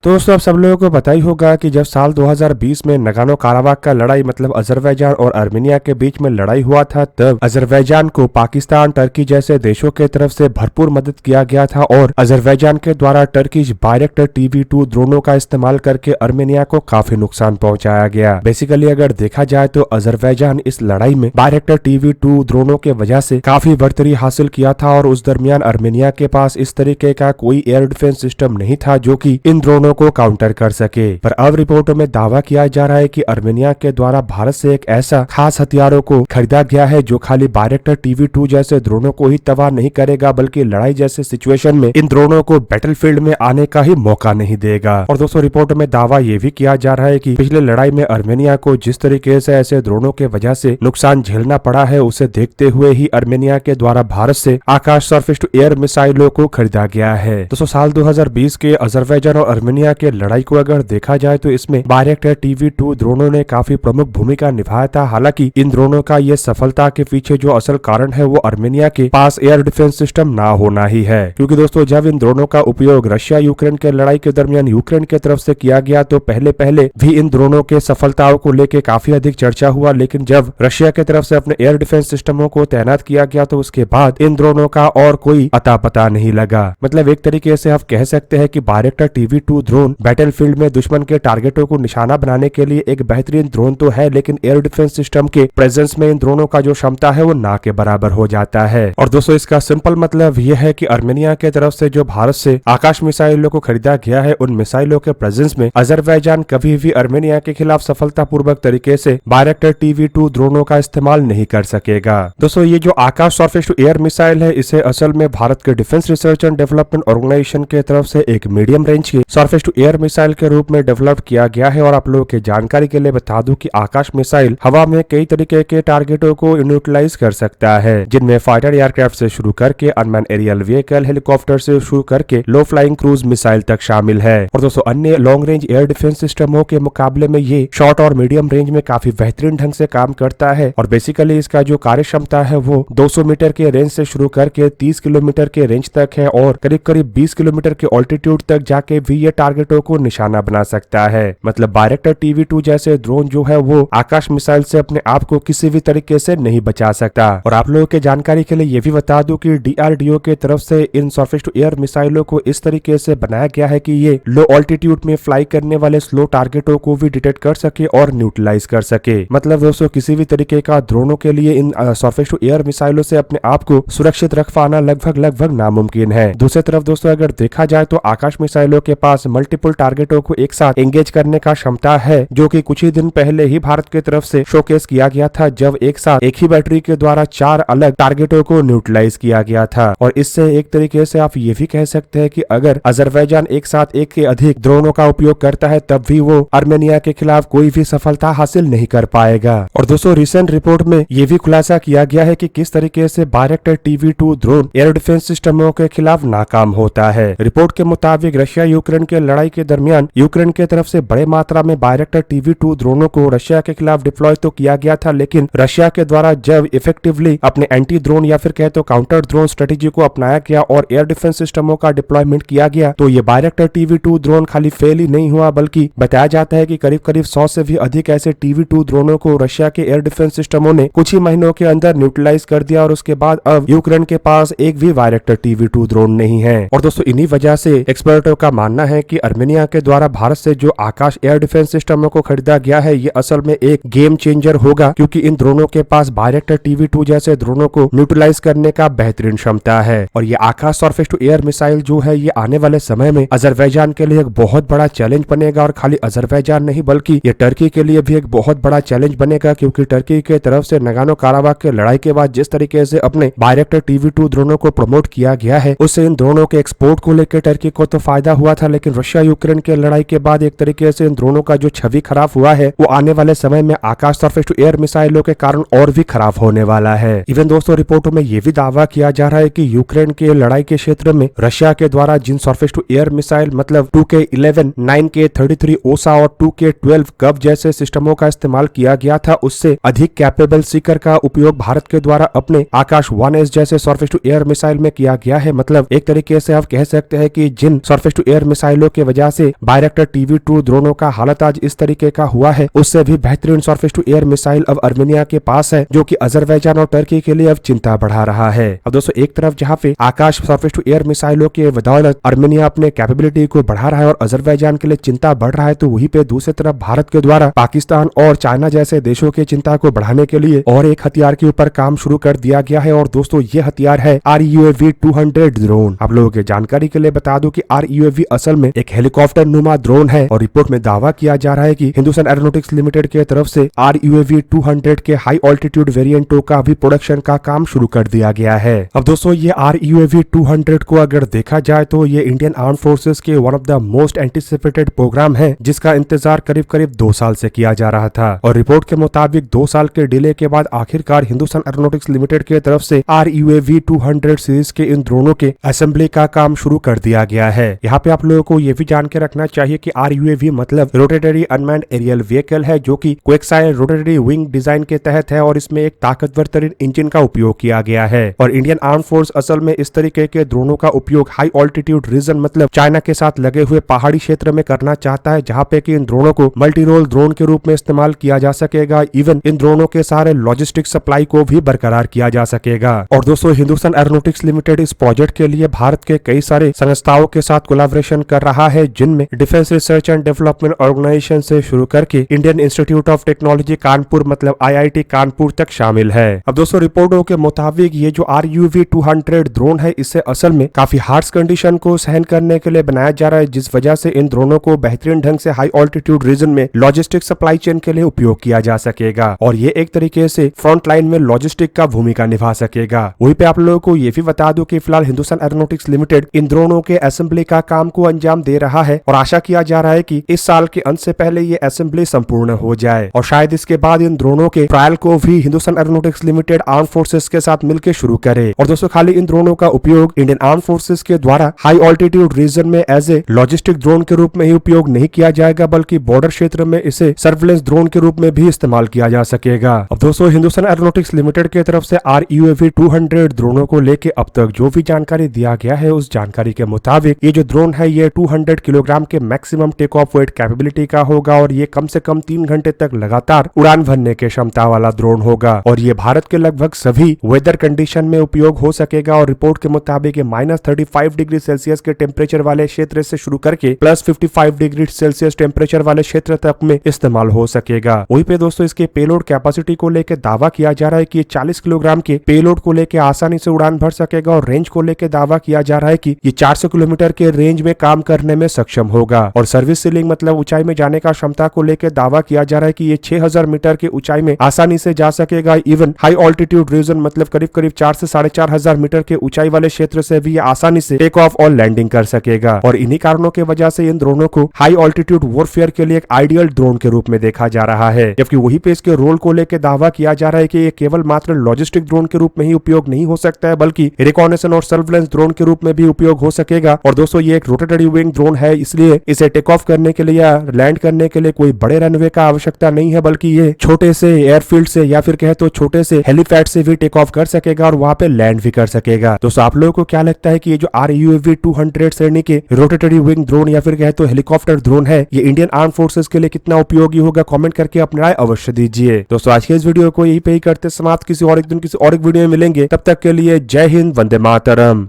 तो दोस्तों आप सब लोगों को पता ही होगा कि जब साल 2020 में नगानो काराबाग का लड़ाई मतलब अजरबैजान और आर्मेनिया के बीच में लड़ाई हुआ था, तब अजरबैजान को पाकिस्तान, टर्की जैसे देशों के तरफ से भरपूर मदद किया गया था और अजरबैजान के द्वारा टर्किश बायरेक्टर TB2 ड्रोनों का इस्तेमाल करके आर्मेनिया को काफी नुकसान पहुंचाया गया। बेसिकली अगर देखा जाए तो अजरबैजान इस लड़ाई में बायरेक्टर TB2 ड्रोनों के वजह से काफी बढ़तरी हासिल किया था और उस दरमियान आर्मेनिया के पास इस तरीके का कोई एयर डिफेंस सिस्टम नहीं था जो कि इन ड्रोनों को काउंटर कर सके। पर अब रिपोर्टों में दावा किया जा रहा है कि आर्मेनिया के द्वारा भारत से एक ऐसा खास हथियारों को खरीदा गया है जो खाली बायरेक्टर TB2 जैसे ड्रोनों को ही तबाह नहीं करेगा बल्कि लड़ाई जैसे सिचुएशन में इन ड्रोनों को बैटलफील्ड में आने का ही मौका नहीं देगा। और दोस्तों रिपोर्टों में दावा ये भी किया जा रहा है कि पिछले लड़ाई में आर्मेनिया को जिस तरीके से ऐसे ड्रोनों के वजह से नुकसान झेलना पड़ा है उसे देखते हुए ही आर्मेनिया के द्वारा भारत से आकाश सरफेस टू एयर मिसाइलों को खरीदा गया है। दोस्तों साल 2020 के अजरबैजान और आर्मेनिया के लड़ाई को अगर देखा जाए तो इसमें बायरेक्टर TB2 ड्रोनों ने काफी प्रमुख भूमिका निभाया था। हालांकि इन ड्रोनों का ये सफलता के पीछे जो असल कारण है वो आर्मेनिया के पास एयर डिफेंस सिस्टम ना होना ही है, क्योंकि दोस्तों जब इन ड्रोनों का उपयोग रशिया यूक्रेन के लड़ाई के दरमियान यूक्रेन के तरफ से किया गया तो पहले भी इन ड्रोनों के सफलताओं को लेकर काफी अधिक चर्चा हुआ, लेकिन जब रशिया की तरफ से अपने एयर डिफेंस सिस्टमों को तैनात किया गया तो उसके बाद इन ड्रोनों का और कोई अता पता नहीं लगा। मतलब एक तरीके से आप कह सकते हैं कि बायरेक्टर TB2 ड्रोन बैटलफील्ड में दुश्मन के टारगेटों को निशाना बनाने के लिए एक बेहतरीन ड्रोन तो है, लेकिन एयर डिफेंस सिस्टम के प्रेजेंस में इन ड्रोनों का जो क्षमता है वो ना के बराबर हो जाता है। और दोस्तों इसका सिंपल मतलब ये है कि आर्मेनिया के तरफ से जो भारत से आकाश मिसाइलों को खरीदा गया है उन मिसाइलों के प्रेजेंस में अजरबैजान कभी भी आर्मेनिया के खिलाफ सफलतापूर्वक तरीके से बायरेक्टर TB2 ड्रोनों का इस्तेमाल नहीं कर सकेगा। दोस्तों ये जो Akash surface to air missile है इसे असल में भारत के defence research and development organisation के तरफ से एक मीडियम रेंज की सरफेस टू एयर मिसाइल के रूप में डेवलप किया गया है। और आप लोगों की जानकारी के लिए बता दूं कि आकाश मिसाइल हवा में कई तरीके के टारगेटों को न्यूट्रलाइज कर सकता है, जिनमें फाइटर एयरक्राफ्ट से शुरू करके अनमैन एरियल व्हीकल, हेलीकॉप्टर से शुरू करके लो फ्लाइंग क्रूज मिसाइल तक शामिल है। और दोस्तों अन्य लॉन्ग रेंज एयर डिफेंस सिस्टमों के मुकाबले में ये शॉर्ट और मीडियम रेंज में काफी बेहतरीन ढंग से काम करता है। और बेसिकली इसका जो कार्य क्षमता है वो 200 मीटर के रेंज से शुरू करके 30 किलोमीटर के रेंज तक है और करीब करीब 20 किलोमीटर के ऑल्टीट्यूड तक जाके भी ये टारगेटों को निशाना बना सकता है। मतलब बायरेक्टर TB2 जैसे ड्रोन जो है वो आकाश मिसाइल से अपने आप को किसी भी तरीके से नहीं बचा सकता। और आप लोगों के जानकारी के लिए ये भी बता दूं कि DRDO के तरफ से इन सरफेस टू एयर मिसाइलों को इस तरीके से बनाया गया है कि ये लो ऑल्टीट्यूड में फ्लाई करने वाले स्लो टारगेटों को भी डिटेक्ट कर सके और न्यूट्रलाइज कर सके। मतलब दोस्तों किसी भी तरीके का ड्रोनों के लिए इन सरफेस टू एयर मिसाइलों से अपने आप को सुरक्षित रख पाना लगभग नामुमकिन है। दूसरी तरफ दोस्तों अगर देखा जाए तो आकाश मिसाइलों के पास मल्टीपल टारगेटों को एक साथ एंगेज करने का क्षमता है, जो कि कुछ ही दिन पहले ही भारत की तरफ से शोकेस किया गया था जब एक साथ एक ही बैटरी के द्वारा 4 अलग टारगेटों को न्यूट्रलाइज किया गया था। और इससे एक तरीके से आप ये भी कह सकते हैं कि अगर अजरबैजान एक साथ एक के अधिक ड्रोनों का उपयोग करता है तब भी वो आर्मेनिया के खिलाफ कोई भी सफलता हासिल नहीं कर पाएगा। और दोस्तों रिसेंट रिपोर्ट में ये भी खुलासा किया गया है कि किस तरीके से बायरेक्टर TB2 ड्रोन एयर डिफेंस सिस्टमों के खिलाफ नाकाम होता है। रिपोर्ट के मुताबिक रशिया यूक्रेन के लड़ाई के दरमियान यूक्रेन के तरफ से बड़े मात्रा में बायरेक्टर TB2 ड्रोनों को रशिया के खिलाफ डिप्लॉय तो किया गया था, लेकिन रशिया के द्वारा जब इफेक्टिवली अपने एंटी ड्रोन या फिर कहे तो काउंटर ड्रोन स्ट्रेटेजी को अपनाया गया और एयर डिफेंस सिस्टमों का डिप्लॉयमेंट किया गया तो ये बायरेक्टर TB2 ड्रोन खाली फेल ही नहीं हुआ बल्कि बताया जाता है कि करीब 100 से भी अधिक ऐसे TB2 ड्रोनों को रशिया के एयर डिफेंस सिस्टमों ने कुछ ही महीनों के अंदर न्यूट्रलाइज कर दिया। और उसके बाद अब यूक्रेन के पास एक भी बायरेक्टर TB2 ड्रोन नहीं है। और दोस्तों इन्हीं वजह से एक्सपर्टों का मानना है कि आर्मेनिया के द्वारा भारत से जो आकाश एयर डिफेंस सिस्टमों को खरीदा गया है ये असल में एक गेम चेंजर होगा, क्योंकि इन ड्रोनों के पास बायरेक्टर TB2 जैसे ड्रोनों को न्यूट्रलाइज करने का बेहतरीन क्षमता है। और ये आकाश सरफेस टू एयर मिसाइल जो है ये आने वाले समय में अजरबैजान के लिए एक बहुत बड़ा चैलेंज बनेगा। और खाली अजरबैजान नहीं बल्कि ये टर्की के लिए भी एक बहुत बड़ा चैलेंज बनेगा, क्योंकि टर्की के तरफ से नगानो काराबाग के लड़ाई के बाद जिस तरीके से अपने बायरेक्टर TB2 ड्रोनों को प्रमोट किया गया है उससे इन ड्रोनों के एक्सपोर्ट को लेकर टर्की को तो फायदा हुआ था, लेकिन रशिया यूक्रेन के लड़ाई के बाद एक तरीके से इन ड्रोनों का जो छवि खराब हुआ है वो आने वाले समय में आकाश सरफेस टू एयर मिसाइलों के कारण और भी खराब होने वाला है। इवन दोस्तों रिपोर्टों में ये भी दावा किया जा रहा है कि यूक्रेन के लड़ाई के क्षेत्र में रशिया के द्वारा जिन सरफेस टू एयर मिसाइल मतलब 2K11, 9K33 ओसा और 2K12 कब जैसे सिस्टमों का इस्तेमाल किया गया था उससे अधिक कैपेबल सीकर का उपयोग भारत के द्वारा अपने आकाश 1S जैसे सरफेस टू एयर मिसाइल में किया गया है। मतलब एक तरीके से आप कह सकते हैं कि जिन सरफेस टू एयर मिसाइलों की वजह से बायरेक्टर TB2 ड्रोनों का हालत आज इस तरीके का हुआ है, उससे भी बेहतरीन सरफेस टू एयर मिसाइल अब आर्मेनिया के पास है, जो कि अजरबैजान और टर्की के लिए अब चिंता बढ़ा रहा है। अब दोस्तों एक तरफ जहां पे आकाश सरफेस टू एयर मिसाइलों के बदौलत आर्मेनिया अपने कैपेबिलिटी को बढ़ा रहा है और अजरबैजान के लिए चिंता बढ़ रहा है, तो वहीं पे दूसरी तरफ भारत के द्वारा पाकिस्तान और चाइना जैसे देशों की चिंता को बढ़ाने के लिए और एक हथियार के ऊपर काम शुरू कर दिया गया है। और दोस्तों ये हथियार है RUAV 200 ड्रोन। आप लोगों की जानकारी के लिए बता दूं कि RUAV असल में एक हेलीकॉप्टर नुमा ड्रोन है और रिपोर्ट में दावा किया जा रहा है कि हिंदुस्तान एरोनॉटिक्स लिमिटेड के तरफ से RUAV 200 के हाई ऑल्टीट्यूड वेरिएंटों का भी प्रोडक्शन का काम शुरू कर दिया गया है। अब दोस्तों ये RUAV 200 को अगर देखा जाए तो ये इंडियन आर्म फोर्सेस के one of the most anticipated programme है, जिसका इंतजार करीब करीब 2 साल से किया जा रहा था। और रिपोर्ट के मुताबिक 2 साल के डिले के बाद आखिरकार हिंदुस्तान एरोनॉटिक्स लिमिटेड की तरफ से RUAV 200 सीरीज के इन ड्रोनों के असेंबली का काम शुरू कर दिया गया है। यहाँ पे आप लोगों को ये भी जान के रखना चाहिए कि RUAV मतलब रोटेटरी अनमैन्ड एरियल व्हीकल है, जो कि क्विकसाइल रोटेटरी विंग डिजाइन के तहत है और इसमें एक ताकतवर तरीन इंजन का उपयोग किया गया है। और इंडियन आर्म फोर्स असल में इस तरीके के ड्रोनों का उपयोग हाई ऑल्टीट्यूड रीजन मतलब चाइना के साथ लगे हुए पहाड़ी क्षेत्र में करना चाहता है, जहाँ पे कि इन ड्रोनों को मल्टी रोल ड्रोन के रूप में इस्तेमाल किया जा सकेगा। इवन इन ड्रोनों के सारे लॉजिस्टिक सप्लाई को भी बरकरार किया जा सकेगा। और दोस्तों हिंदुस्तान एरोनॉटिक्स लिमिटेड इस प्रोजेक्ट के लिए भारत के कई सारे संस्थाओं के साथ कोलैबोरेशन कर रहा है, जिनमें defence research and development organisation से शुरू करके Indian institute of technology Kanpur मतलब IIT कानपुर तक शामिल है। अब दोस्तों रिपोर्टों के मुताबिक ये जो RUAV 200 ड्रोन है, इससे असल में काफी हार्श कंडीशन को सहन करने के लिए बनाया जा रहा है, जिस वजह से इन ड्रोनों को बेहतरीन ढंग से हाई ऑल्टीट्यूड रीजन में लॉजिस्टिक सप्लाई चेन के लिए उपयोग किया जा सकेगा और ये एक तरीके से फ्रंट लाइन में लॉजिस्टिक का भूमिका निभा सकेगा। वहीं पे आप लोगों को ये भी बता दूं कि फिलहाल हिंदुस्तान एरोनॉटिक्स लिमिटेड इन ड्रोनों के असेंबली का काम को अंजाम दे रहा है और आशा किया जा रहा है कि इस साल के अंत से पहले ये असेंबली संपूर्ण हो जाए और शायद इसके बाद इन ड्रोनों के ट्रायल को भी Hindustan aeronautics limited arm forces के साथ मिलकर शुरू करे। और दोस्तों खाली इन ड्रोनों का उपयोग इंडियन आर्म फोर्सेस के द्वारा हाई ऑल्टीट्यूड रीजन में एज ए लॉजिस्टिक ड्रोन के रूप में ही उपयोग नहीं किया जाएगा, बल्कि बॉर्डर क्षेत्र में इसे सर्विलेंस ड्रोन के रूप में भी इस्तेमाल किया जा सकेगा। अब दोस्तों हिंदुस्तान एरोनॉटिक्स लिमिटेड की तरफ से RUAV 200 ड्रोनों को लेके अब तक जो भी जानकारी दिया गया है, उस जानकारी के मुताबिक ये जो ड्रोन है ये 200 किलोग्राम के maximum take off weight capability का होगा और ये कम से कम 3 घंटे तक लगातार उड़ान भरने के क्षमता वाला ड्रोन होगा और ये भारत के लगभग सभी वेदर कंडीशन में उपयोग हो सकेगा। और रिपोर्ट के मुताबिक -35 डिग्री सेल्सियस के टेम्परेचर वाले क्षेत्र से शुरू करके +55 डिग्री सेल्सियस टेम्परेचर वाले क्षेत्र तक में इस्तेमाल हो सकेगा। वहीं पे दोस्तों इसके पेलोड कैपेसिटी को लेकर दावा किया जा रहा है कि 40 किलोग्राम के पेलोड को लेकर आसानी से उड़ान भर सकेगा और रेंज को लेकर दावा किया जा रहा है कि ये 400 किलोमीटर के रेंज में काम करने में सक्षम होगा। और सर्विस सीलिंग मतलब ऊंचाई में जाने का क्षमता को लेकर दावा किया जा रहा है कि ये 6000 मीटर की ऊंचाई में आसानी से जा सकेगा। इवन हाई ऑल्टीट्यूड रीजन मतलब करीब करीब 4 से 4500 मीटर के ऊंचाई वाले क्षेत्र से भी ये आसानी से टेक ऑफ और लैंडिंग कर सकेगा। और इन्हीं कारणों की वजह से इन ड्रोनों को हाई ऑल्टीट्यूड वॉरफेयर के लिए एक आइडियल ड्रोन के रूप में देखा जा रहा है। जबकि वहीं पे इसके रोल को लेकर दावा किया जा रहा है कि ये केवल मात्र लॉजिस्टिक ड्रोन के रूप में ही उपयोग नहीं हो सकता है, बल्कि रिकॉनेसेंस और सर्विलेंस ड्रोन के रूप में भी उपयोग हो सकेगा। और दोस्तों ये एक रोटेटरी विंग ड्रोन है, इसलिए इसे टेक ऑफ करने के लिए या लैंड करने के लिए कोई बड़े रनवे का आवश्यकता नहीं है, बल्कि ये छोटे से एयरफील्ड से या फिर कहे तो छोटे से हेलीपैड से भी टेक ऑफ कर सकेगा और वहां पे लैंड भी कर सकेगा। दोस्तों आप लोगों को क्या लगता है कि ये जो RUAV 200 श्रेणी के रोटेटरी विंग ड्रोन या फिर कहे तो हेलीकॉप्टर ड्रोन है, ये इंडियन आर्म फोर्सेस के लिए कितना उपयोगी होगा? कमेंट करके अपनी राय अवश्य दीजिए। दोस्तों आज के इस वीडियो को यही पे ही करते समाप्त। किसी और एक दिन किसी और एक वीडियो में मिलेंगे, तब तक के लिए जय हिंद, वंदे मातरम।